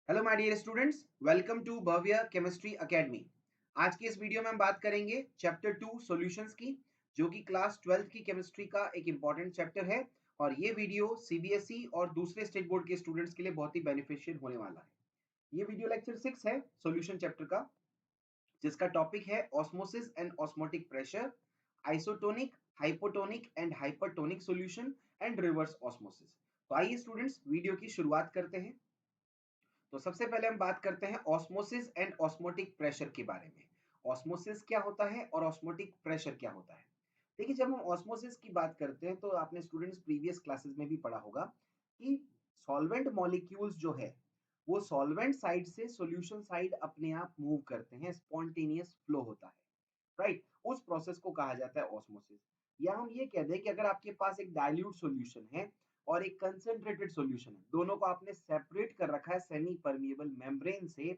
Hello my dear students, welcome to Bhavya chemistry academy. आज की इस वीडियो में हम बात करेंगे चैप्टर 2 सॉल्यूशंस की, जो कि क्लास 12th की केमिस्ट्री का एक इंपॉर्टेंट चैप्टर है। और ये वीडियो सीबीएसई और दूसरे स्टेट बोर्ड के स्टूडेंट्स के लिए बहुत ही बेनिफिशियल होने वाला है। ये वीडियो लेक्चर 6 है सॉल्यूशन चैप्टर का, जिसका टॉपिक है osmosis and osmotic pressure, isotonic, hypotonic and hypertonic solution and reverse osmosis. तो आइए स्टूडेंट्स वीडियो की शुरुआत करते हैं। तो सबसे पहले हम बात करते हैं ऑस्मोसिस एंड ऑस्मोटिक प्रेशर के बारे में। ऑस्मोसिस क्या होता है और ऑस्मोटिक प्रेशर क्या होता है? देखिए, जब हम ऑस्मोसिस की बात करते हैं तो आपने स्टूडेंट्स प्रीवियस क्लासेस में भी पढ़ा होगा कि सॉल्वेंट मॉलिक्यूल्स जो है वो सॉल्वेंट साइड से सॉल्यूशन साइड अपने आप मूव करते हैं, स्पॉन्टेनियस फ्लो होता है, राइट? उस प्रोसेस को कहा जाता है ऑस्मोसिस। या हम ये कह दें कि अगर आपके पास एक डाइल्यूट सॉल्यूशन है और एक कंसंट्रेटेड सॉल्यूशन है, दोनों को आपने सेपरेट कर रखा है सेमी परमिएबल मेम्ब्रेन से,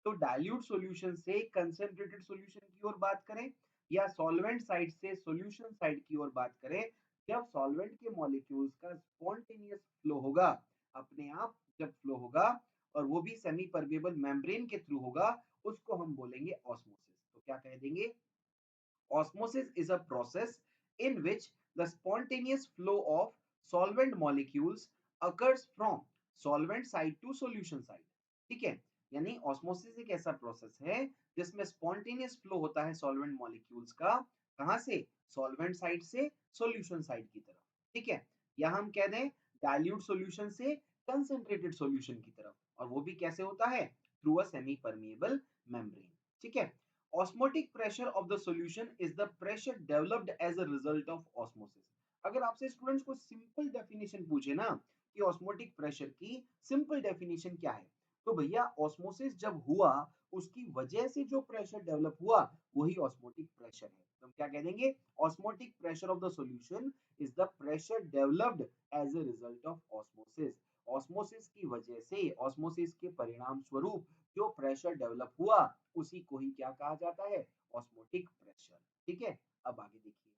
तो डाइल्यूट सॉल्यूशन से कंसंट्रेटेड सॉल्यूशन की ओर बात करें या सॉल्वेंट साइड से सॉल्यूशन साइड की ओर बात करें, जब सॉल्वेंट के मॉलिक्यूल्स का स्पॉन्टेनियस फ्लो होगा, अपने आप जब फ्लो होगा, और वो भी सेमी परमिएबल मेम्ब्रेन के थ्रू होगा, उसको हम बोलेंगे ऑस्मोसिस। तो क्या कह देंगे? Osmosis is a process in which the spontaneous flow of solvent molecules occurs from solvent side to solution side। ठीक है, यानी ऑस्मोसिस एक ऐसा प्रोसेस है जिसमें स्पॉन्टेनियस फ्लो होता है सॉल्वेंट मॉलिक्यूल्स का, कहां से? सॉल्वेंट साइड से सॉल्यूशन साइड की तरफ। ठीक है, या हम कह दें डाइल्यूट सॉल्यूशन से कंसंट्रेटेड सॉल्यूशन की तरफ, और वो भी कैसे होता है? Through a semi permeable membrane. ठीक है, osmotic pressure of the solution is the pressure developed as a result of osmosis। अगर आपसे स्टूडेंट्स को सिंपल डेफिनेशन पूछे ना कि ऑस्मोटिक प्रेशर की सिंपल डेफिनेशन क्या है, तो भैया ऑस्मोसिस जब हुआ उसकी वजह से जो प्रेशर डेवलप हुआ वही ऑस्मोटिक प्रेशर है। तो हम क्या कह देंगे? Osmotic pressure of the solution is the pressure developed as a result of osmosis. Osmosis की वजह से, ऑस्मोसिस के परिणाम स्वरूप जो प्रेशर डेवलप हुआ उसी को ही क्या कहा जाता है? Osmotic pressure. ठीक है, अब आगे देखिए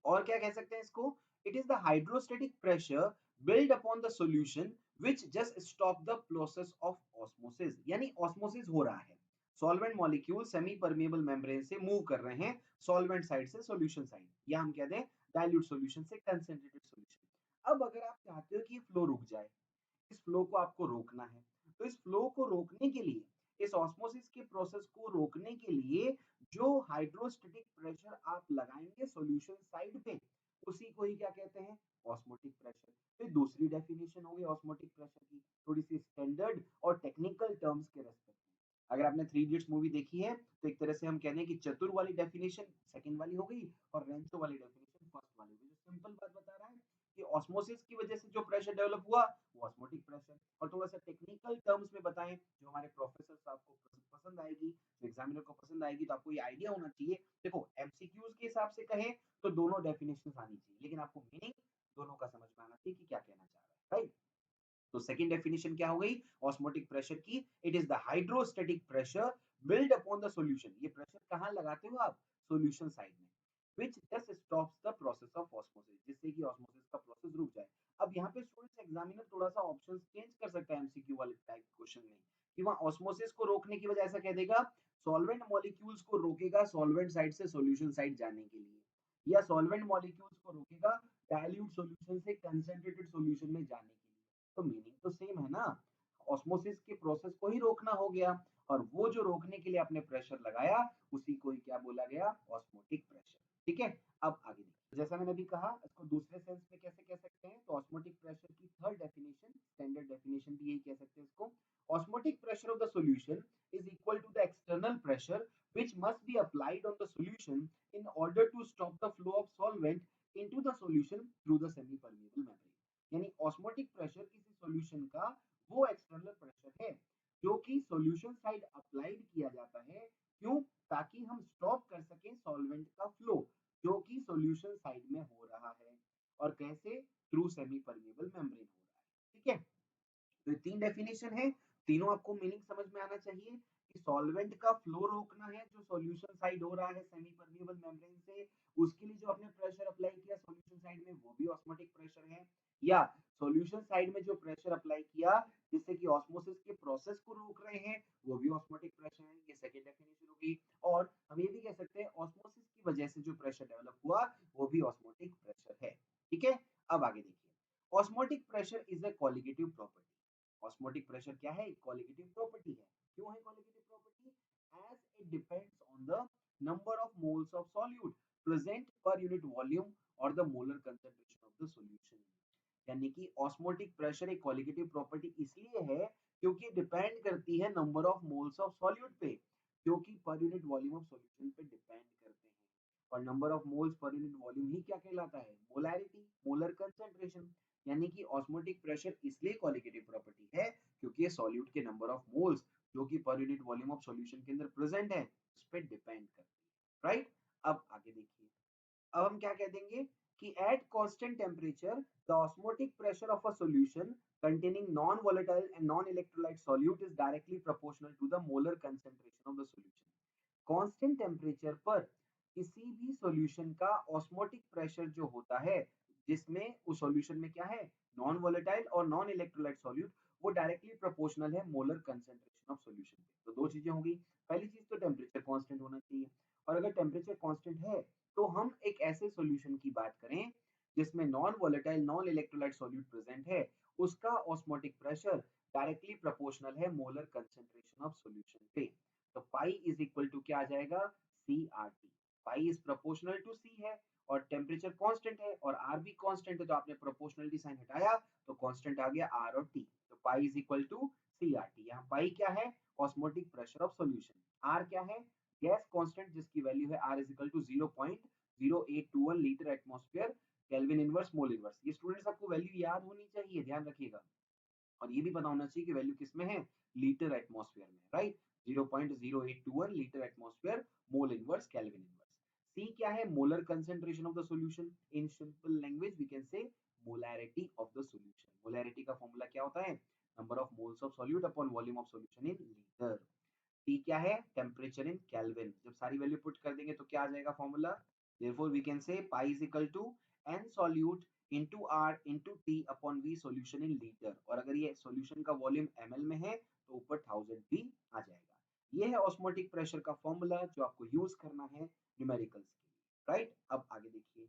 और क्या कह सकते हैं इसको? It is the hydrostatic pressure build upon the solution which just stop the process of osmosis. यानी ऑस्मोसिस हो रहा है, solvent molecule semi permeable membrane से मूव कर रहे हैं सॉल्वेंट साइड से सॉल्यूशन साइड, या हम कह दें डाइल्यूट सॉल्यूशन से कंसंट्रेटेड सॉल्यूशन। अब अगर आप चाहते हो कि फ्लो रुक जाए, इस फ्लो को आपको रोकना है, तो इस फ्लो को रोकने के लिए, इस ऑस्मोसिस के प्रोसेस को रोकने के लिए जो हाइड्रोस्टेटिक प्रेशर आप लगाएंगे सॉल्यूशन साइड पे, उसी को ही क्या कहते हैं? Osmotic pressure. तो दूसरी डेफिनेशन होगी ऑस्मोटिक प्रेशर की, थोड़ी सी स्टैंडर्ड और टेक्निकल टर्म्स के रेस्पेक्ट में। अगर आपने थ्री इडियट्स मूवी देखी है तो एक तरह से हम कहते हैं कि चतुर वाली डेफिनेशन सेकंड वाली हो गई और रेंचो वाली डेफिनेशन फर्स्ट वाली हो गई। जो सिंपल बात बता रहा है कि ऑस्मोसिस की वजह से जो प्रेशर डेवलप हुआ वो ऑस्मोटिक प्रेशर। और थोड़ा सा टेक्निकल टर्म्स में बताएं जो हमारे प्रोफेसर साहब को पसंद आएगी, जो एग्जामिनर को पसंद आएगी, तो आपको ये आइडिया होना चाहिए। देखो, एमसीक्यूज के हिसाब से कहें तो दोनों डेफिनेशन आनी चाहिए, लेकिन आपको मीनिंग दोनों का समझ में आना चाहिए कि क्या कहना चाह रहा है, राइट? तो सेकंड डेफिनेशन क्या हो गई ऑस्मोटिक प्रेशर की? It is the hydrostatic pressure build upon the solution. ये प्रेशर कहां लगाते हो आप? सॉल्यूशन साइड में, which just stops the process of osmosis, जिससे कि ऑस्मोसिस का प्रोसेस रुक जाए। अब यहाँ पे स्टूडेंट्स एग्जामिनर थोड़ा सा ऑप्शंस चेंज कर सकता है एमसीक्यू वाले टाइप क्वेश्चन में, कि वहाँ ऑस्मोसिस को रोकने की वजह ऐसा कह देगा सॉल्वेंट मॉलिक्यूल्स को रोकेगा सॉल्वेंट साइड से सॉल्यूशन साइड जाने के लिए, या सॉल्वेंट मॉलिक्यूल्स को रोकेगा डाइल्यूट सॉल्यूशन से कंसंट्रेटेड सॉल्यूशन में जाने के लिए। तो मीनिंग तो सेम है ना, ऑस्मोसिस के प्रोसेस को ही रोकना हो गया, और वो जो रोकने के लिए आपने प्रेशर लगाया उसी को ही क्या बोला गया? Osmotic pressure. ठीक है, अब आगे देखिए, जैसा मैंने अभी कहा इसको दूसरे सेंस में कैसे कह सकते हैं, तो ऑस्मोटिक प्रेशर की थर्ड डेफिनेशन, स्टैंडर्ड डेफिनेशन भी यही कह सकते हैं इसको। Osmotic pressure of the solution is equal to the external pressure which must be applied on the solution in order to stop the flow of solvent into the solution through the semi permeable membrane। यानी osmotic pressure किसी solution का वो external pressure है जो कि solution side applied किया जाता है। क्यों? ताकि हम स्टॉप कर सकें सॉल्वेंट का फ्लो जो कि सॉल्यूशन साइड में हो रहा है, और कैसे? थ्रू सेमी परमेबल मेम्ब्रेन हो रहा है। ठीक है, तो ये तीन डेफिनेशन है, तीनों आपको मीनिंग समझ में आना चाहिए कि सॉल्वेंट का फ्लो रोकना है जो सॉल्यूशन साइड हो रहा है सेमी परमेबल मेम्ब्रेन से, उसके लिए जो आपने प्रेशर अप्लाई किया सॉल्यूशन साइड में वो भी ऑस्मोटिक प्रेशर है। या सॉल्यूशन साइड में जो प्रेशर अप्लाई किया जिससे कि ऑस्मोसिस के प्रोसेस को रोक रहे हैं, वो भी ऑस्मोटिक प्रेशर है। ये सेकंड डेफिनेशन होगी। और हम ये भी कह सकते हैं ऑस्मोसिस की वजह से जो प्रेशर डेवलप हुआ वो भी ऑस्मोटिक प्रेशर है। ठीक है, अब आगे देखिए, osmotic pressure is a colligative property. Osmotic pressure क्या है? कोलिगेटिव प्रॉपर्टी है। क्यों है colligative property? As it depends on the number of moles of solute present per unit volume और the molar concentration of the solution. यानी कि osmotic pressure एक colligative property इसलिए है क्योंकि डिपेंड करती है number of moles of solute पे, जो कि per unit volume of solution पे डिपेंड करते हैं। और number of moles per unit volume ही क्या कहलाता है? Molarity, molar concentration. यानी कि ऑस्मोटिक प्रेशर इसलिए कोलिगेटिव प्रॉपर्टी है क्योंकि ये सॉल्यूट के नंबर ऑफ मोल्स जो कि per unit volume of solution के अंदर प्रेजेंट है उस पर डिपेंड करती है। राइट, अब आगे देखिए, अब हम क्या कह देंगे कि at constant temperature the osmotic pressure of a solution containing non-volatile and non-electrolyte solute is directly proportional to the molar concentration of the solution. Constant temperature पर किसी भी सॉल्यूशन का ऑस्मोटिक प्रेशर जो होता है, जिसमें उस सॉल्यूशन में क्या है, नॉन वोलेटाइल और नॉन इलेक्ट्रोलाइट सॉल्यूट, वो डायरेक्टली प्रोपोर्शनल है मोलर कंसंट्रेशन ऑफ सॉल्यूशन पे। तो दो चीजें होंगी, पहली चीज तो टेम्परेचर कांस्टेंट होना चाहिए। और अगर टेम्परेचर कांस्टेंट है तो हम एक ऐसे सॉल्यूशन की बात करें जिसमें non volatile non electrolyte solute present है, उसका ऑस्मोटिक प्रेशर डायरेक्टली प्रोपोर्शनल है मोलर कंसंट्रेशन ऑफ सॉल्यूशन पे। तो पाई इज इक्वल टू क्या आ जाएगा? C R T. Pi is proportional to C है और टेम्परेचर कांस्टेंट है और आर भी कांस्टेंट है, तो आपने प्रोपोर्शनलिटी साइन हटाया तो कांस्टेंट आ गया आर और टी। तो pi is equal to C R T. यहाँ पाई क्या है? Osmotic pressure of solution. R क्या है? गैस कांस्टेंट जिसकी वैल्यू है R is equal to 0.0821 litre atmosphere kelvin inverse mole inverse. ये स्टूडेंट्स आपको वैल्यू याद होनी चाहिए, ध्यान रखिएगा। और ये भी पता होना चाहिए कि वैल्यू किस में है? लीटर एटमॉस्फेयर में, right. 0.0821 litre atmosphere mole inverse kelvin inverse. C क्या है? Molar concentration of the solution. In simple language we can say molarity of the solution. Molarity का फॉर्मूला क्या होता है? Number of moles of solute upon volume of solution in litre. T क्या है? Temperature in kelvin. जब सारी value put कर देंगे तो क्या आ जाएगा formula? therefore we can say pi is equal to n solute into r into t upon v solution in liter। और अगर ये सॉल्यूशन का वॉल्यूम ml में है तो ऊपर 1000 भी आ जाएगा। ये है ऑस्मोटिक प्रेशर का फॉर्मूला जो आपको यूज करना है न्यूमेरिकल्स के लिए, राइट। अब आगे देखिए,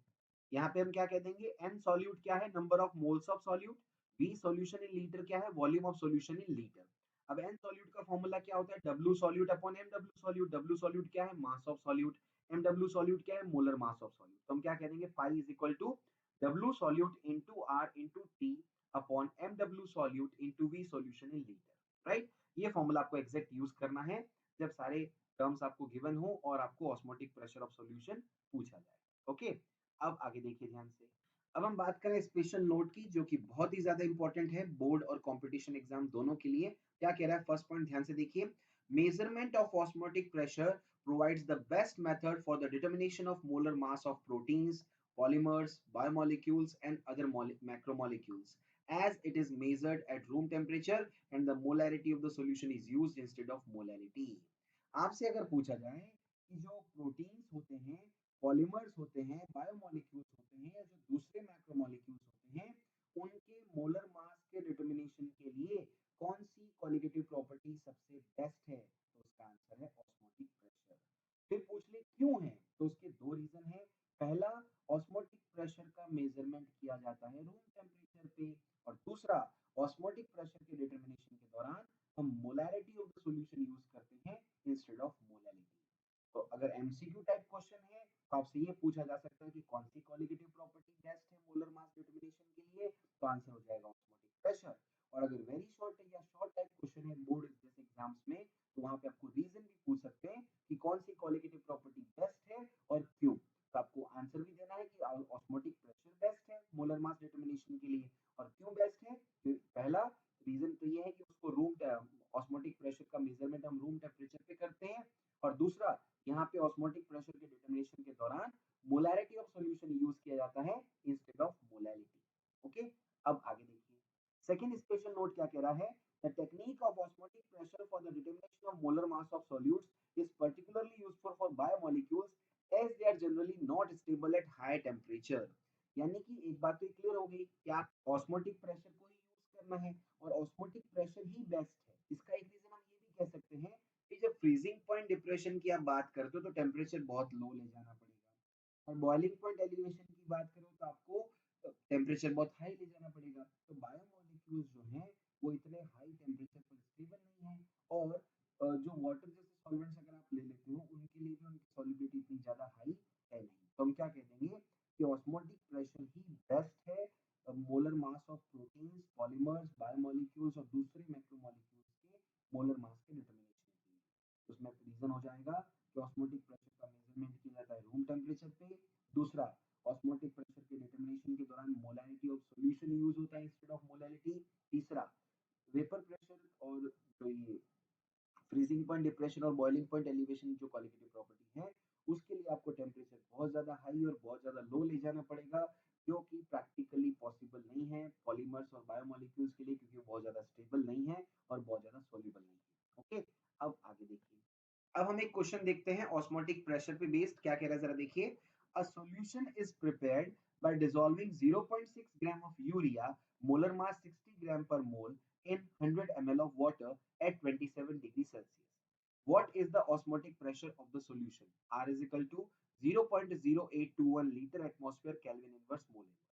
यहाँ पे हम क्या कह देंगे? n सॉल्यूट क्या है? Number of moles of solute. v solution in litre क्या है? Volume of solution in litre. अब n सॉल्यूट का फॉर्मूला क्या होता है? W solute upon mw solute. W solute क्या है? Mass of solute. mw solute क्या है? Molar mass of solute. तो हम क्या कह देंगे? Pi is equal to W solute into R into T upon mw solute into V solution in litre, right. ये फॉर्मूला आपको एग्जैक्ट यूज करना है जब सारे टर्म्स आपको गिवन हो और आपको ऑस्मोटिक प्रेशर ऑफ सॉल्यूशन पूछा जाए। ओके, अब आगे देखिए ध्यान से। अब हम बात करें स्पेशल नोट की, जो कि बहुत ही ज्यादा इंपॉर्टेंट है बोर्ड और कंपटीशन एग्जाम दोनों के लिए। क्या कह रहा है? फर्स्ट पॉइंट ध्यान से देखिए, measurement of osmotic pressure provides the best method for the determination of molar mass of proteins, polymers, biomolecules, and other macromolecules, as it is measured at room temperature and the molarity of the solution is used instead of molality। आपसे अगर पूछा जाए कि जो proteins होते हैं, polymers होते हैं, बायोमोलिक्यूल्स होते हैं या जो दूसरे मैक्रोमोलिक्यूल्स होते हैं, उनके मोलर मास के डिटर्मिनेशन के लिए कौन सी क्वालिटेटिव प्रॉपर्टी सबसे बेस्ट है? तो उसका आंसर है ऑस्मोटिक प्रेशर। फिर पूछ ले क्यों है? तो उसके दो रीजन है। पहला, ऑस्मोटिक प्रेशर का मेजरमेंट किया जाता है रूम टेम्परेचर पे, और दूसरा, ऑस्मोटिक प्रेशर के डिटर्मिनेशन के दौरान हम molarity of the solution use करते हैं इंस्टेड ऑफ मोलैलिटी। तो अगर एमसीक्यू टाइप क्वेश्चन है तो आपसे ये पूछा जा सकता है कि कौन सी क्वालिटेटिव प्रॉपर्टी बेस्ट है मोलर मास डिटर्मिनेशन के लिए, तो आंसर हो जाएगा ऑस्मोटिक प्रेशर। और अगर वेरी शॉर्ट या शॉर्ट टाइप क्वेश्चन है बोर्ड जैसे एग्जाम्स में, तो वहां पे आपको रीजन भी पूछ सकते हैं कि कौन सी क्वालिटेटिव प्रॉपर्टी बेस्ट है और क्यों। तो आपको आंसर भी देना है कि ऑस्मोटिक प्रेशर बेस्ट है मोलर मास डिटर्मिनेशन के लिए और क्यों बेस्ट है। पहला रीजन तो ये है कि उसको रूम ऑस्मोटिक प्रेशर का मेजरमेंट हम रूम टेम्परेचर पे करते हैं, और दूसरा, यहाँ पे ऑस्मोटिक प्रेशर के डिटर्मिनेशन के दौरान मोलैरिटी ऑफ सॉल्यूशन यूज किया जाता है इंस्टेड ऑफ मोलैलिटी। ओके, अब आगे देखिए, सेकंड स्पेशल नोट क्या कह रहा है? The technique of osmotic pressure for the determination of molar mass of solutes is particularly useful for biomolecules as they are generally not stable at high temperature। यानी कि एक बात तो क्लियर हो गई कि आप ऑस्मोटिक प्रेशर को ही यूज करना है और ऑस्मोटिक प्रेशर ही बेस्ट है। इसका एक रीजन हम ये भी कह सकते हैं कि जब फ्रीजिंग पॉइंट डिप्रेशन की आप बात करते हो तो टेम्परेचर बहुत लो ले जाना पड़ेगा और बॉइलिंग पॉइंट एलिवेशन की बात करो तो आपको टेम्परेचर बहुत हाई ले जाना पड़ेगा। तो बायोमोलिक्यूल्स जो हैं वो इतने हाई टेम्परेचर पर स्टेबल नहीं है और जो वाटर जैसे सॉल्वेंट्स अगर आप ले लेते हो उनके लिए भी उनकी सॉल्युबिलिटी इतनी ज़्यादा हाई है नहीं। तो हम क्या कह देंगे कि ऑस्मोटिक प्रेशर ही बेस्ट है molar mass of proteins, polymers, biomolecules और दूसरे मैक्रोमोलिक्यूल्स के मोलर मास के डिटरमिनेशन के लिए। उसमें रीजन हो जाएगा कि ऑस्मोटिक प्रेशर का मेजरमेंट किया जाता है रूम टेम्परेचर पे। दूसरा, ऑस्मोटिक प्रेशर के डिटरमिनेशन के दौरान मोलैरिटी ऑफ सॉल्यूशन यूज होता है इंस्टेड ऑफ मोलैरिटी। तीसरा, वेपर प्रेशर और जो ये फ्रीजिंग पॉइंट डिप्रेशन और बॉइलिंग पॉइंट एलिवेशन जो क्वालिटेटिव प्रॉपर्टी है उसके लिए आपको टेम्परेचर बहुत ज़्यादा हाई और बहुत ज़्यादा लो ले जाना पड़ेगा जो कि प्रैक्टिकली पॉसिबल नहीं है पॉलीमर्स और बायोमोलिक्यूल्स के लिए क्योंकि वो बहुत ज़्यादा स्टेबल नहीं है और बहुत ज़्यादा सोल्यूबल नहीं है। ओके, अब आगे देखिए। अब हम एक क्वेश्चन देखते हैं ऑस्मोटिक प्रेशर पे बेस्ड क्या कह रहा है जरा देखिए। A solution is prepared by dissolving 0.6 gram of urea molar mass 60 ग्राम पर मोल in 100 ml of water at 27 degrees Celsius. What is the osmotic pressure of the solution? R is equal to 0.0821 liter atmosphere Kelvin inverse mole inverse.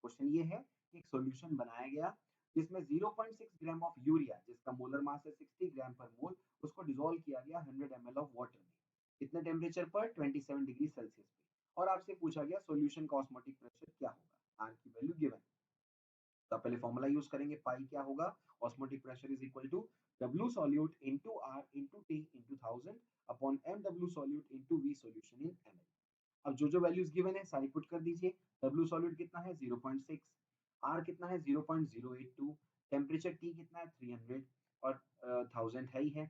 Question ये है कि एक solution बनाया गया जिसमें 0.6 gram of urea जिसका molar mass है 60 ग्राम पर मोल उसको डिसॉल्व किया गया 100 ml ऑफ वाटर में। कितने टेम्परेचर पर? 27 डिग्री सेल्सियस पे। और आपसे पूछा गया सॉल्यूशन का ऑस्मोटिक प्रेशर क्या होगा। आर की वैल्यू गिवन। तो आप पहले फॉर्मूला यूज करेंगे। पाई क्या होगा? Osmotic pressure is equal to W solute into R into T into 1000 upon MW solute into V solution in ml। अब जो जो वैल्यूज गिवन है सारी पुट कर दीजिए। W solute कितना है? 0.6, R कितना है? 0.082, टेम्परेचर T कितना है? 300 और 1000 है ही है।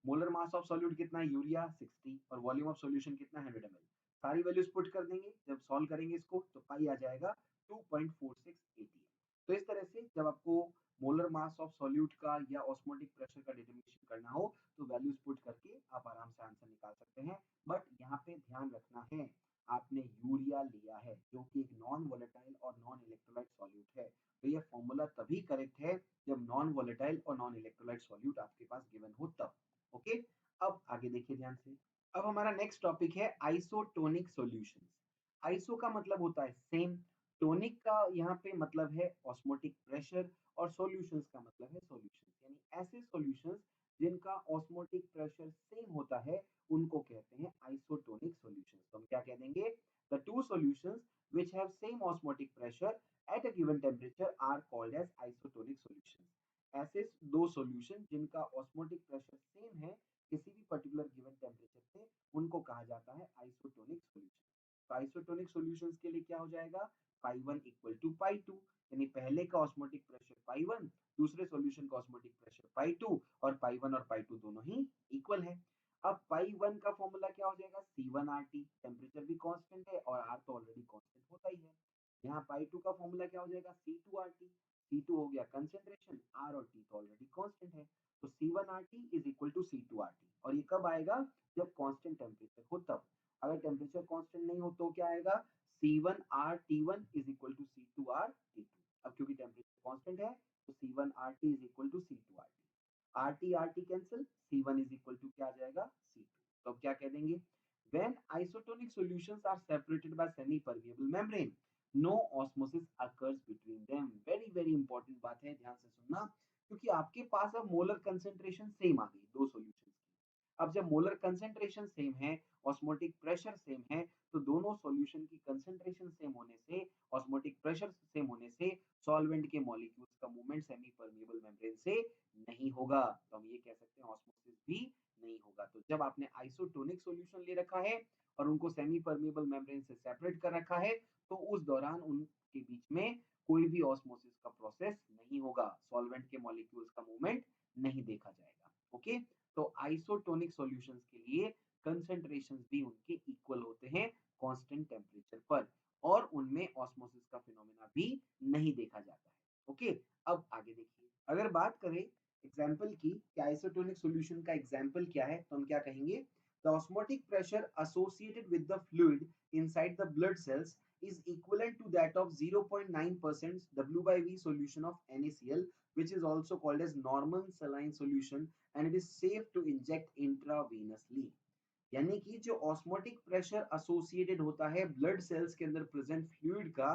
मोलर मास ऑफ सॉल्यूट कितना है? यूरिया 60 और वॉल्यूम ऑफ सॉल्यूशन कितना है? 100 ml। सारी वैल्यूज पुट कर देंगे। जब सॉल्व करेंगे इसको तो पाई आ जाएगा 2.46 atm। तो इस तरह से जब आपको मोलर मास ऑफ सॉल्यूट का या ऑस्मोटिक प्रेशर का डिटरमिनेशन करना हो तो वैल्यूज पुट करके आप आराम से आंसर निकाल सकते हैं। बट यहाँ पे ध्यान रखना है आपने यूरिया लिया है जो कि एक नॉन वोलेटाइल और नॉन इलेक्ट्रोलाइट सॉल्यूट है। तो ये फॉर्मूला तभी करेक्ट है जब नॉन वोलेटाइल और नॉन इलेक्ट्रोलाइट सॉल्यूट आपके पास गिवन हो तब। ओके, अब आगे देखिए ध्यान से। अब हमारा नेक्स्ट टॉपिक है आइसोटोनिक सॉल्यूशंस। आइसो का मतलब होता है सेम, टोनिक का यहाँ पे मतलब है ऑस्मोटिक प्रेशर और सॉल्यूशंस का मतलब है सॉल्यूशंस, यानी ऐसे सॉल्यूशंस जिनका ऑस्मोटिक प्रेशर सेम होता है उनको कहते हैं आइसोटोनिक सॉल्यूशंस। तो हम क्या कह देंगे? The two solutions which have same osmotic pressure at a given temperature are called as isotonic solutions. ऐसे दो सॉल्यूशन जिनका ऑस्मोटिक प्रेशर सेम है किसी भी पर्टिकुलर गिवन टेम्परेचर पे उनको कहा जाता है आइसोटोनिक सॉल्यूशन। तो आइसोटोनिक सॉल्यूशंस के लिए क्या हो जाएगा? Pi one equal to pi two, यानी पहले का ऑस्मोटिक प्रेशर पाई वन, दूसरे सॉल्यूशन का ऑस्मोटिक प्रेशर पाई टू और पाई वन और पाई टू दोनों ही इक्वल है। अब पाई वन का फॉर्मूला क्या हो जाएगा? C1RT, टेम्परेचर भी कांस्टेंट है और R तो ऑलरेडी कांस्टेंट होता ही है। यहाँ पाई टू का फॉर्मूला क्या हो जाएगा? C2RT, C2 हो गया कंसेंट्रेशन, R और T तो ऑलरेडी कांस्टेंट है। तो C1RT is equal to C2RT और ये कब आएगा? जब कांस्टेंट टेम्परेचर हो तब। अगर टेम्परेचर कांस्टेंट नहीं हो तो क्या आएगा? C1RT1 is equal to C2RT2। अब क्योंकि टेम्परेचर कांस्टेंट है तो C1RT is equal to C2RT। RT RT cancel, C1 is equal to क्या आ जाएगा? C2। तो अब क्या कह देंगे? When isotonic solutions are separated by semi-permeable membrane, no osmosis occurs between them। very very important बात है, ध्यान से सुनना, क्योंकि आपके पास अब मोलर कंसेंट्रेशन सेम आ गई दो सॉल्यूशन की। अब जब मोलर कंसेंट्रेशन सेम है, ऑस्मोटिक प्रेशर सेम है, तो दोनों सॉल्यूशन की कंसेंट्रेशन सेम होने से, ऑस्मोटिक प्रेशर सेम होने से सॉल्वेंट के मॉलिक्यूल्स का मूवमेंट सेमी परमिएबल मेम्ब्रेन से नहीं होगा। तो हम ये कह सकते हैं ऑस्मोसिस भी नहीं होगा। तो जब आपने आइसोटोनिक सॉल्यूशन ले रखा है और उनको सेमी परमिएबल मेम्ब्रेन से सेपरेट कर रखा है तो उस दौरान उनके बीच में कोई भी ऑस्मोसिस का प्रोसेस नहीं होगा, सॉल्वेंट के मॉलिक्यूल्स का मूवमेंट नहीं देखा जाएगा। ओके, तो आइसोटोनिक सॉल्यूशंस के लिए कंसंट्रेशंस भी उनके इक्वल होते हैं कांस्टेंट टेम्परेचर पर और उनमें ऑस्मोसिस का फिनोमेना भी नहीं देखा जाता है। ओके, अब आगे देखिए। अगर बात करें एग्जाम्पल की कि आइसोटोनिक सॉल्यूशन का एग्जाम्पल क्या है तो हम क्या कहेंगे? The osmotic pressure associated with the fluid inside the blood cells is equivalent to that of 0.9% W by V solution of NaCl, which is also called as normal saline solution, and it is safe to inject intravenously. यानी कि जो osmotic pressure associated होता है blood cells के अंदर present fluid का,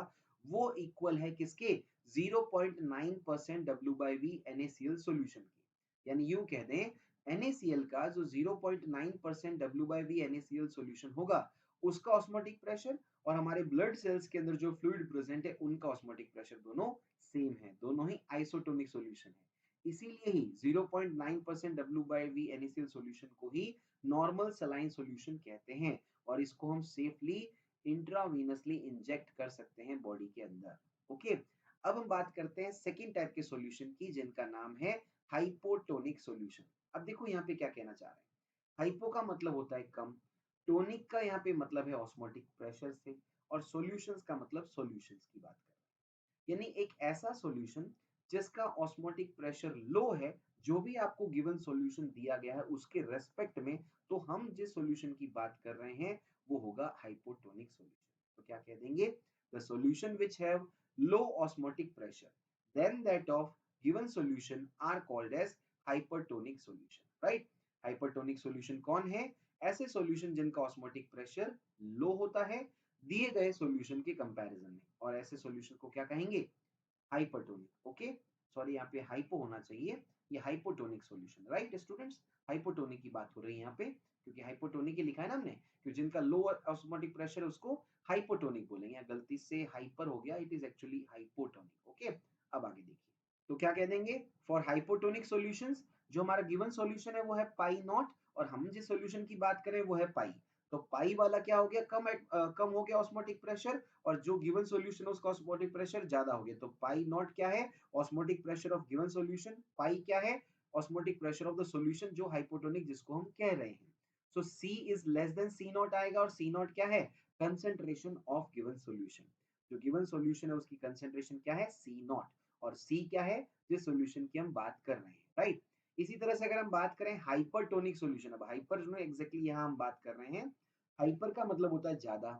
वो equal है किसके? 0.9% W by V NaCl solution के। यानी यूं कह दें, NaCl का जो 0.9% W by V NaCl solution होगा, उसका ऑस्मोटिक प्रेशर और हमारे ब्लड सेल्स के अंदर जो फ्लूइड प्रेजेंट है उनका ऑस्मोटिक प्रेशर दोनों सेम है, दोनों ही आइसोटोनिक सॉल्यूशन है। इसीलिए ही 0.9% W by V NaCl solution को ही नॉर्मल सलाइन सॉल्यूशन कहते हैं, और इसको हम सेफली इंट्रावीनसली इंजेक्ट कर सकते हैं बॉडी के अंदर। ओके, अब हम बात करते हैं सेकेंड टाइप के सॉल्यूशन की, जिनका नाम है हाइपोटोनिक सॉल्यूशन। अब देखो यहाँ पे क्या कहना चाह रहे हैं। हाइपो का मतलब होता है कम, टोनिक का यहाँ पे मतलब है ऑस्मोटिक प्रेशर से, और सॉल्यूशंस का मतलब सॉल्यूशंस की बात कर रहे हैं। यानी एक ऐसा सॉल्यूशन जिसका ऑस्मोटिक प्रेशर लो है, जो भी आपको गिवन सॉल्यूशन दिया गया है उसके रेस्पेक्ट में, तो हम जिस सॉल्यूशन की बात कर रहे हैं वो होगा हाइपोटोनिक सॉल्यूशन। तो क्या कह देंगे? The solution which have low osmotic pressure than that of given solution are called as hypertonic solution, right? Hypertonic solution कौन है? ऐसे सॉल्यूशन जिनका ऑस्मोटिक प्रेशर लो होता है दिए गए सॉल्यूशन के कंपैरिजन में, और ऐसे सॉल्यूशन को क्या कहेंगे? हाइपरटोनिक। ओके, सॉरी यहाँ पे हाइपो होना चाहिए, ये hypotonic solution, right students? Hypotonic की बात हो रही है यहाँ पे, क्योंकि हाइपोटोनिक ही लिखा है ना हमने, कि जिनका लोअर ऑस्मोटिक प्रेशर उसको हाइपोटोनिक बोलेंगे, या गलती से हाइपर हो गया, it is actually hypotonic. Okay, अब आगे देखिए, तो क्या कह देंगे? फॉर हाइपोटोनिक सॉल्यूशंस, जो हमारा गिवन सॉल्यूशन है वो है पाई नॉट, और हम जिस सॉल्यूशन की बात करें वो है पाई। तो पाई वाला क्या हो गया? कम हो गया ऑस्मोटिक प्रेशर, और जो गिवन सॉल्यूशन है उसका ऑस्मोटिक प्रेशर ज्यादा हो गया। तो पाई नॉट क्या है? Osmotic pressure of given solution. Pi क्या है? Osmotic pressure of the solution जो हाइपोटोनिक जिसको हम कह रहे हैं। So C is less than C naught आएगा, और सी नॉट क्या है? Concentration of given solution. जो गिवन सॉल्यूशन है उसकी कंसेंट्रेशन क्या है? C naught. और सी क्या है? जिस सॉल्यूशन की हम बात कर रहे हैं, राइट? इसी तरह से अगर हम बात करें हाइपरटोनिक सॉल्यूशन, अब हाइपर जो है एग्जैक्टली यहाँ हम बात कर रहे हैं, हाइपर का मतलब होता है ज्यादा,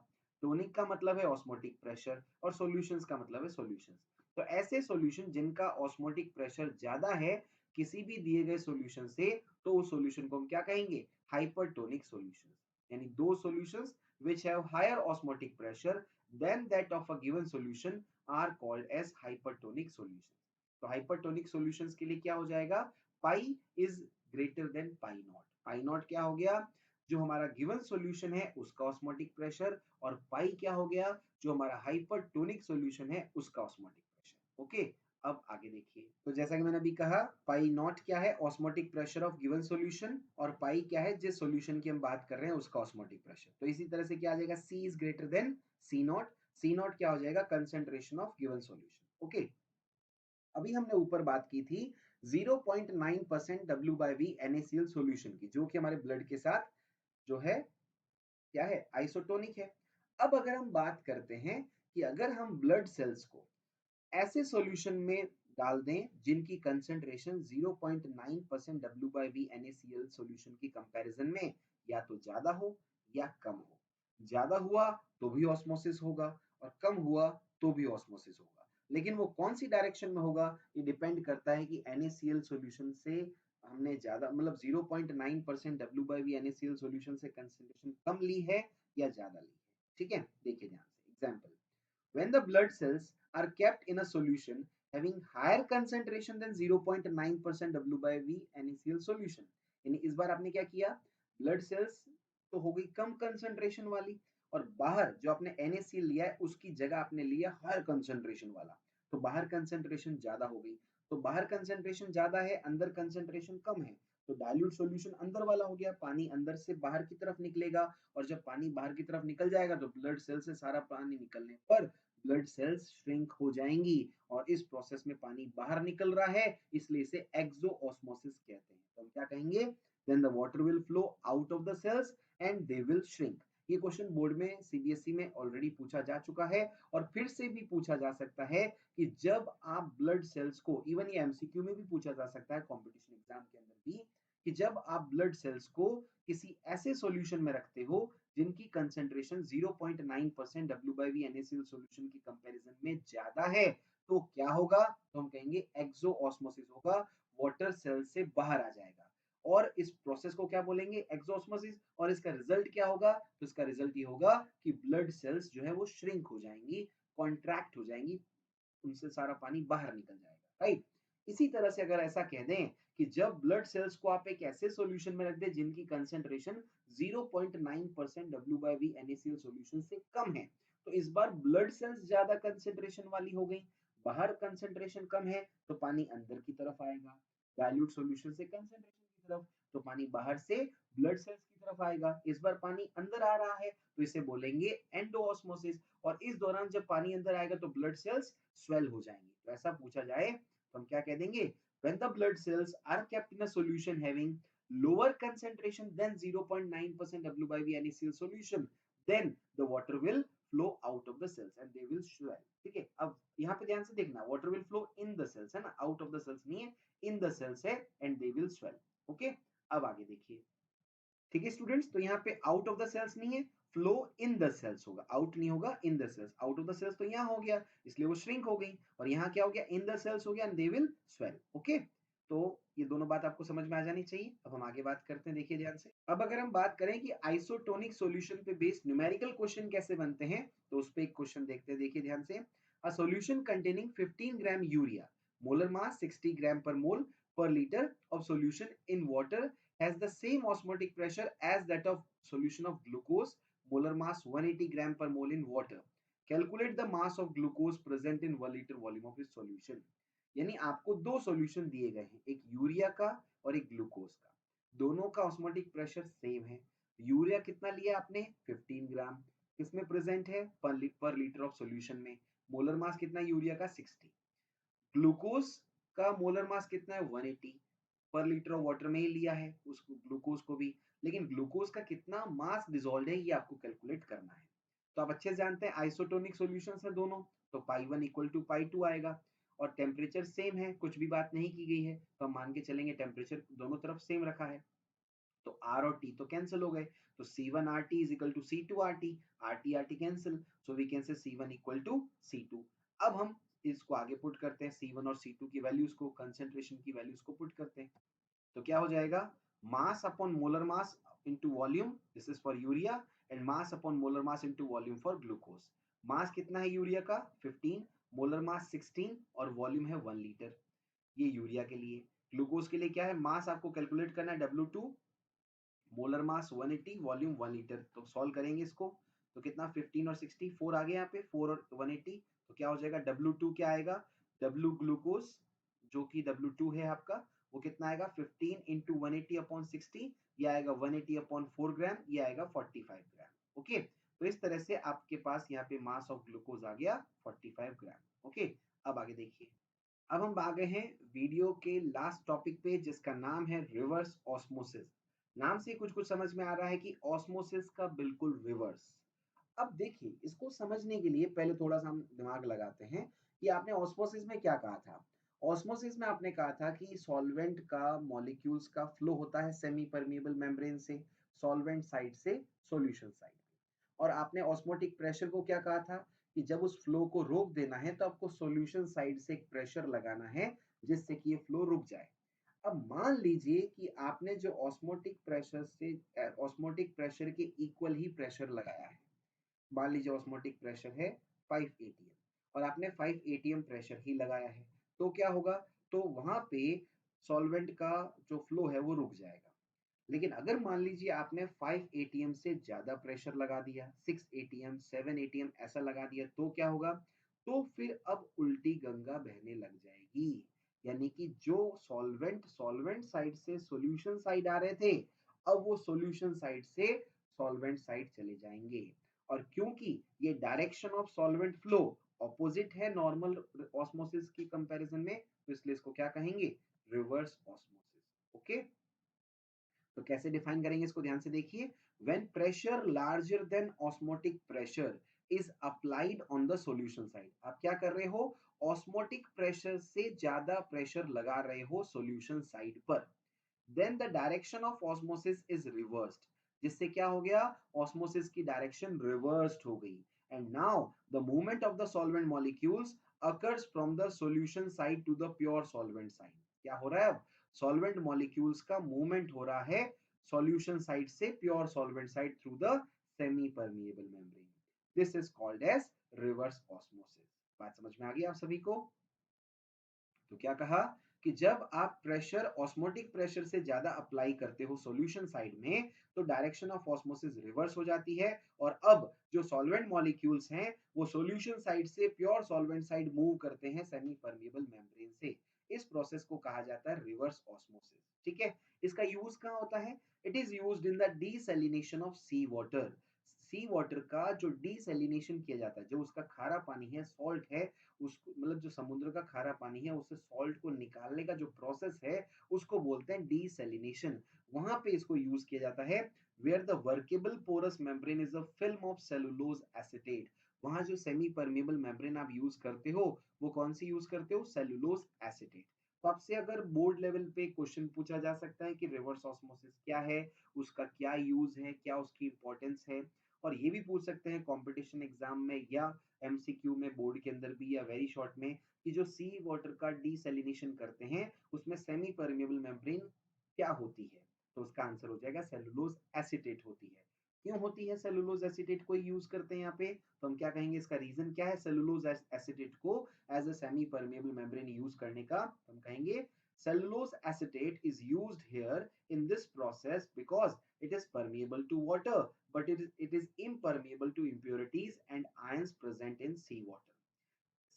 टोनिक का मतलब है ऑस्मोटिक प्रेशर, और सॉल्यूशंस का मतलब है सॉल्यूशंस। तो ऐसे सॉल्यूशन जिनका ऑस्मोटिक प्रेशर ज्यादा है किसी भी दिए गए सॉल्यूशन से, तो उस सॉल्यूशन को हम क्या कहेंगे? Hypertonic solutions. यानी दो solutions which have higher osmotic pressure than that of a given solution are called as hypertonic solutions. तो hypertonic solutions के लिए क्या हो जाएगा? pi is greater than pi naught. pi naught क्या हो गया? जो हमारा गिवन सॉल्यूशन है उसका ऑस्मोटिक प्रेशर, और पाई क्या हो गया? जो हमारा हाइपरटोनिक सॉल्यूशन है उसका ऑस्मोटिक प्रेशर। ओके, अब आगे देखिए, तो जैसा कि मैंने अभी कहा, पाई नॉट क्या है? Osmotic pressure of given solution, और पाई क्या है? जिस सॉल्यूशन की हम बात कर रहे हैं उसका ऑस्मोटिक प्रेशर। तो इसी तरह से क्या आ जाएगा? C is greater than C naught. C naught क्या हो जाएगा? Concentration of given solution. Okay, अभी हमने ऊपर बात की थी 0.9% W by V NaCl solution की, जो कि हमारे ब्लड के साथ जो है क्या है? आइसोटोनिक है। अब अगर हम बात करते हैं कि अगर हम ब्लड सेल्स को ऐसे सॉल्यूशन में डाल दें जिनकी concentration 0.9% W by V NaCl solution की कंपैरिजन में या तो ज्यादा हो या कम हो। ज्यादा हुआ तो भी ऑस्मोसिस होगा, और कम हुआ तो भी ऑस्मोसिस होगा, लेकिन वो कौन सी डायरेक्शन में होगा ये डिपेंड करता है कि NaCl सॉल्यूशन से हमने ज्यादा मतलब 0.9% W by V NaCl solution से कंसेंट्रेशन कम ली है या ज्यादा ली है। ठीक है, देखिए ध्यान से example, when the blood cells are kept in a solution having higher concentration than 0.9% W by V NaCl solution, यानी इस बार आपने क्या किया? ब्लड सेल्स तो हो गई कम कंसंट्रेशन वाली, और बाहर जो आपने NaCl लिया है उसकी जगह आपने लिया हायर कंसंट्रेशन वाला, तो बाहर कंसंट्रेशन ज्यादा हो गई। तो बाहर कंसंट्रेशन ज्यादा है, अंदर कंसंट्रेशन कम है, तो डाइल्यूट सॉल्यूशन अंदर वाला हो गया, पानी अंदर से बाहर की तरफ निकलेगा, और जब पानी बाहर की तरफ निकल जाएगा तो ब्लड सेल से सारा पानी निकलने पर ब्लड सेल्स श्रिंक हो जाएंगी, और इस प्रोसेस में पानी बाहर निकल रहा है, इसलिए इसे एक्सोऑस्मोसिस कहते हैं। तो हम क्या कहेंगे? Then the water will flow out of the cells and they will shrink. ये क्वेश्चन बोर्ड में सीबीएसई में ऑलरेडी पूछा जा चुका है, और फिर से भी पूछा जा सकता है कि जब आप ब्लड सेल्स को, इवन ये एमसीक्यू में भी पूछा जा सकता है, कंपटीशन एग्जाम के अंदर भी, कि जब आप ब्लड सेल्स को किसी ऐसे सॉल्यूशन में रखते हो जिनकी कंसंट्रेशन 0.9% WBNaCl सॉल्यूशन की कंपैरिजन में ज्यादा है, तो क्या होगा? तो हम कहेंगे एक्सोऑस्मोसिस होगा, वाटर सेल से बाहर आ जाएगा। और इस प्रोसेस को क्या बोलेंगे? एक्सोऑस्मोसिस। और इसका रिजल्ट क्या होगा? तो इसका रिजल्ट ये होगा कि ब्लड सेल्स जो है वो श्रिंक हो जाएंगी, कॉन्ट्रैक्ट हो जाएंगी, उनसे सारा पानी बाहर निकल जाएगा, राइट? इसी तरह से अगर ऐसा कह दें कि जब ब्लड सेल्स को आप एक ऐसे सॉल्यूशन में रख दें जिनकी कंसंट्रेशन 0.9% WBNaCl सॉल्यूशन से कम है, तो इस बार ब्लड सेल्स ज्यादा कंसंट्रेशन वाली हो गई, बाहर कंसंट्रेशन कम है तो पानी अंदर की तरफ आएगा, डाइल्यूट सॉल्यूशन से कंसंट्रेशन की तरफ, तो पानी बाहर से ब्लड सेल्स की तरफ आएगा। इस बार पानी अंदर आ रहा है तो इसे बोलेंगे एंडोऑस्मोसिस। और इस दौरान जब पानी अंदर आएगा तो ब्लड सेल्स स्वेल हो जाएंगे। तो ऐसा पूछा जाए तो हम क्या कह देंगे? when the blood cells are kept in a solution having lower concentration than 0.9% WBNaCl solution, then the water will flow out of the cells and they will swell। ठीक है, अब यहाँ पे ध्यान से देखना, water will flow in the cells है ना, out of the cells नहीं है, in the cells है, and they will swell। Okay, अब आगे देखिए। ठीक है स्टूडेंट्स, तो यहाँ पे आउट ऑफ द सेल्स नहीं है, फ्लो इन द सेल्स होगा, आउट नहीं होगा, in the cells. Out of the cells तो यहाँ हो गया, इसलिए वो श्रिंक हो गई, और यहाँ क्या हो गया? इन द सेल्स हो गया, and they will swell. Okay, तो ये दोनों बात आपको समझ में आ जानी चाहिए। अब हम आगे बात करते हैं, देखिए ध्यान से। अब अगर हम बात करें कि आइसोटोनिक सॉल्यूशन पे बेस्ड न्यूमेरिकल क्वेश्चन कैसे बनते हैं, तो उस पे एक क्वेश्चन देखते हैं, देखिए ध्यान से। A solution containing 15 gram urea, molar mass 60 gram per liter of solution in water has the same osmotic pressure as that of solution of glucose, molar mass 180 gram per mole in water। Calculate the mass of glucose present in 1 liter volume of this solution। यानी आपको दो solution दिए गए हैं, एक urea का और एक ग्लूकोज का। दोनों का ऑस्मोटिक प्रेशर सेम है। यूरिया कितना लिया आपने? 15 ग्राम। किसमें प्रेजेंट है? पर लीटर ऑफ सॉल्यूशन में। मोलर मास कितना यूरिया का? 60। ग्लूकोज का मोलर मास कितना है? 180। पर लीटर ऑफ वाटर में ही लिया है उसको, ग्लूकोज को भी, लेकिन ग्लूकोज का कितना मास डिसॉल्व है ये आपको कैलकुलेट करना है। तो आप अच्छे से जानते हैं आइसोटोनिक सॉल्यूशंस है दोनों, तो पाई 1 इक्वल टू पाई 2 आएगा। और टेम्परेचर सेम है, कुछ भी बात नहीं की गई है, तो हम मान के चलेंगे टेम्परेचर दोनों तरफ सेम रखा है। तो R और T तो कैंसिल हो गए, तो C1RT is equal to C2RT, RT cancel, so we can say C1 equal to C2। अब हम इसको आगे पुट करते हैं, C1 और C2 की वैल्यूज को, कंसेंट्रेशन की वैल्यूज को पुट करते हैं, तो क्या हो जाएगा? Mass upon molar mass into volume, this is for urea, and mass upon molar mass into volume for glucose. Mass कितना है यूरिया का? 15, मोलर मास 16 और वॉल्यूम है 1 लीटर। ये यूरिया के लिए। ग्लूकोज के लिए क्या है? मास आपको कैलकुलेट करना है W2, molar mass 180, volume 1 litre. तो सॉल्व करेंगे इसको, तो कितना? 15 और 60, 4 आ गया यहाँ पे, 4 और 180, तो क्या हो जाएगा? W2 क्या आएगा? W ग्लूकोज जो कि W2 है आपका, वो कितना आएगा? 15 इंटू 180 अपॉन 60, ये आएगा 180 अपॉन 4 ग्राम, ये आएगा 45 ग्राम। ओके, तो इस तरह से आपके पास यहाँ पे मास ऑफ ग्लूकोज आ गया 45 ग्राम। ओके, अब आगे देखिए। अब हम आ गए हैं वीडियो के लास्ट टॉपिक पे, जिसका नाम है रिवर्स ऑस्मोसिस। नाम से कुछ कुछ समझ में आ रहा है कि ऑस्मोसिस का बिल्कुल रिवर्स। अब देखिए, इसको समझने के लिए पहले थोड़ा सा हम दिमाग लगाते हैं कि आपने ऑस्मोसिस में क्या कहा था। ऑस्मोसिस में आपने कहा था कि सॉल्वेंट का मॉलिक्यूल्स का फ्लो होता है सेमी परमिएबल मेम्ब्रेन से सॉल्वेंट साइड से सॉल्यूशन साइड। और आपने ऑस्मोटिक प्रेशर को क्या कहा था कि जब उस फ्लो को रोक देना है तो आपको सॉल्यूशन साइड से एक प्रेशर लगाना है जिससे कि ये फ्लो रुक जाए। अब मान लीजिए कि आपने जो ऑस्मोटिक प्रेशर के इक्वल ही प्रेशर लगाया है। मान लीजिए ऑस्मोटिक प्रेशर है 5 atm और आपने 5 atm प्रेशर ही लगाया है, तो क्या होगा? तो वहां पे सॉल्वेंट का जो फ्लो है वो रुक जाएगा। लेकिन अगर मान लीजिए आपने 5 atm से ज्यादा प्रेशर लगा दिया, 6 atm 7 atm ऐसा लगा दिया, तो क्या होगा? तो फिर अब उल्टी गंगा बहने लग जाएगी। यानी कि जो सॉल्वेंट सॉल्वेंट साइड से सॉल्यूशन साइड आ रहे थे, अब वो सॉल्यूशन साइड से सॉल्वेंट साइड चले जाएंगे। और क्योंकि ये direction of solvent flow opposite है नॉर्मल ऑस्मोसिस की कंपैरिजन में, तो इसलिए इसको क्या कहेंगे? Reverse osmosis. ओके, तो कैसे डिफाइन करेंगे इसको? ध्यान से देखिए। When pressure larger than osmotic pressure is applied on the solution side. आप क्या कर रहे हो? ऑस्मोटिक प्रेशर से ज्यादा प्रेशर लगा रहे हो सॉल्यूशन साइड पर। Then the direction of osmosis is reversed, जिससे क्या हो गया, ऑस्मोसिस की डायरेक्शन रिवर्स्ड हो गई। And now the movement of the solvent molecules occurs from the solution side to the pure solvent side। क्या हो रहा है, अब सॉल्वेंट मॉलिक्यूल्स का मूवमेंट हो रहा है सॉल्यूशन साइड से pure solvent side through the semi permeable membrane. This is called as reverse osmosis. बात समझ में आ गई आप सभी को? तो क्या कहा कि जब आप प्रेशर ऑस्मोटिक प्रेशर से ज्यादा अप्लाई करते हो सॉल्यूशन साइड में, तो डायरेक्शन ऑफ ऑस्मोसिस रिवर्स हो जाती है, और अब जो सॉल्वेंट मॉलिक्यूल्स हैं वो सॉल्यूशन साइड से प्योर सॉल्वेंट साइड मूव करते हैं सेमी परमिएबल मेम्ब्रेन से। इस प्रोसेस को कहा जाता है रिवर्स ऑस्मोसिस। ठीक है, इसका यूज कहाँ होता है? It is used in the desalination of sea water. Sea water का जो डीसैलिनेशन किया जाता है, जो उसका खारा पानी है, सॉल्ट है, उसको मतलब जो समुद्र का खारा पानी है उससे सॉल्ट को निकालने का जो प्रोसेस है उसको बोलते हैं डीसैलिनेशन। वहां पे इसको यूज किया जाता है where the workable porous membrane is a film of cellulose acetate. वहां जो सेमी परमेबल मेम्ब्रेन आप यूज करते हो वो कौन सी यूज करते हो? Cellulose acetate. तो आपसे अगर बोर्ड लेवल पे क्वेश्चन पूछा जा सकता है कि रिवर्स ऑस्मोसिस क्या है, उसका क्या यूज है, क्या उसकी इंपॉर्टेंस है, और ये भी पूछ सकते हैं कंपटीशन एग्जाम में या एमसीक्यू में बोर्ड के अंदर भी या वेरी शॉर्ट में, कि जो सी वाटर का डीसैलिनेशन करते हैं उसमें सेमी परमेबल मेम्ब्रेन क्या होती है? तो उसका आंसर हो जाएगा सेलुलोज एसीटेट होती है। क्यों होती है सेलुलोज एसीटेट को यूज करते हैं यहाँ पे? तो हम क्या कहेंगे, इसका रीजन क्या है सेलुलोज एसीटेट को as a semi permeable membrane use करने का? हम कहेंगे cellulose acetate is used here in this process because it is permeable to water, but it is impermeable to impurities and ions present in sea water।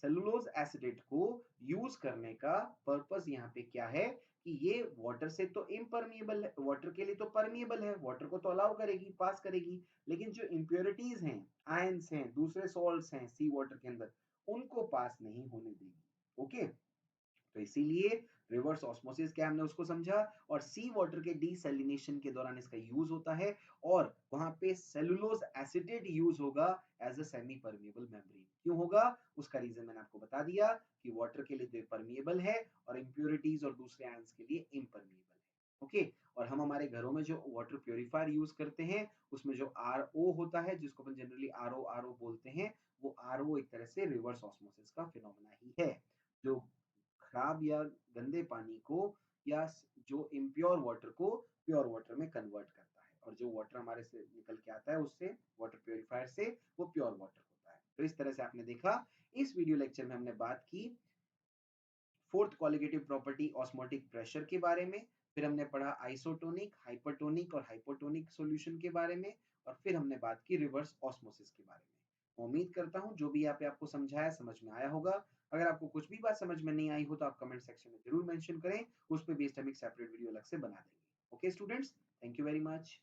Cellulose acetate को use करने का purpose यहाँ पे क्या है कि ये वाटर से तो इम्परमिएबल है, वाटर के लिए तो परमिएबल है, वाटर को तो अलाउ करेगी, पास करेगी, लेकिन जो इम्प्योरिटीज हैं, आयंस हैं, दूसरे सॉल्ट्स हैं सी वाटर के अंदर, उनको पास नहीं होने देगी। ओके, तो इसीलिए रिवर्स ऑस्मोसिस क्या हमने उसको समझा, और सी वाटर के डीसैलिनेशन के दौरान इसका यूज होता है, और वहां पे सेलुलोज एसिटेट यूज होगा as a semi permeable membrane. क्यों होगा? उसका रीजन मैंने आपको बता दिया कि वाटर के लिए तो परमिएबल है और इंप्योरिटीज और दूसरे आयंस के लिए इम्परमिएबल है। ओके, और हम हमारे घरों में जो वाटर प्योरीफायर यूज करते हैं उसमें जो आरओ होता है, जिसको अपन जनरली आरओ आरओ बोलते हैं, वो आरओ एक तरह से रिवर्स ऑस्मोसिस का फिनोमेना ही है, जो खराब या गंदे पानी को या जो इम्प्योर वाटर को प्योर वाटर में कन्वर्ट करता है, और जो वाटर हमारे से निकल के आता है उससे वाटर प्योरीफायर से वो प्योर वाटर होता है। तो इस तरह से आपने देखा, इस वीडियो लेक्चर में हमने बात की fourth qualitative property osmotic pressure के बारे में, फिर हमने पढ़ा आइसोटोनिक, हाइपरटोनिक और हाइपोटोनिक सॉल्यूशन के बारे में, और फिर हमने बात की रिवर्स ऑस्मोसिस के बारे में। उम्मीद करता हूँ जो भी यहाँ पे आपको समझाया समझ में आया होगा। अगर आपको कुछ भी बात समझ में नहीं आई हो तो आप कमेंट सेक्शन में जरूर मेंशन करें, उस पर बेस्ड हम एक सेपरेट वीडियो अलग से बना देंगे। Okay students, thank you very much.